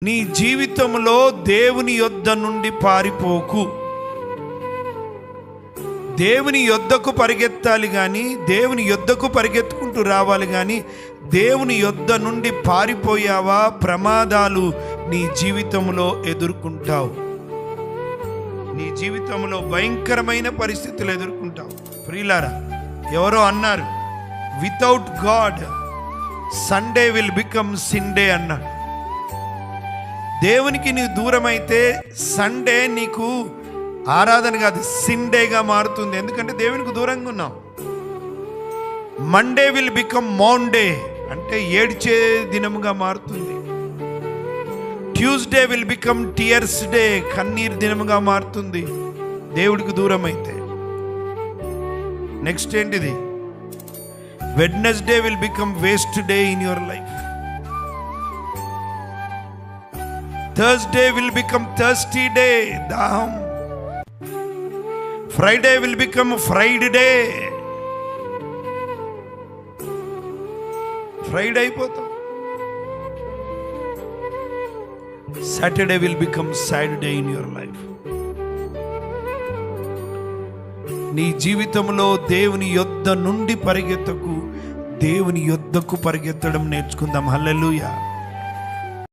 నీ జీవితంలో దేవుని యొద్ద నుండి పారిపోకు. దేవుని యొద్దకు పరిగెత్తాలి కానీ, దేవుని యొద్దకు పరిగెత్తుకుంటూ రావాలి కానీ, దేవుని యొద్ద నుండి పారిపోయావా ప్రమాదాలు నీ జీవితంలో ఎదుర్కొంటావు. నీ జీవితంలో భయంకరమైన పరిస్థితులు ఎదుర్కొంటావు. ప్రియులారా, ఎవరో అన్నారు, without God Sunday will become Shinde అన్నాడు. దేవునికి నీవు దూరమైతే సండే నీకు ఆరాధన కాదు, సిండేగా మారుతుంది. ఎందుకంటే దేవునికి దూరంగా ఉన్నావు. మండే విల్ బికమ్ మౌండే అంటే ఏడ్చే దినముగా మారుతుంది. Tuesday will become tears day, కన్నీరు దినముగా మారుతుంది దేవుడికి దూరం అయితే. నెక్స్ట్ ఏంటిది? Wednesday will become waste day in your life. Thursday will become thirsty day, దాహం. Friday will become fried day, fried అయిపోతాం. Saturday will become sad day in your life. నీ జీవితంలో దేవుని యొద్ద నుండి పరిగెత్తకు, దేవుని యొద్దకు పరిగెత్తడం నేర్చుకుందాం. హల్లెలూయా.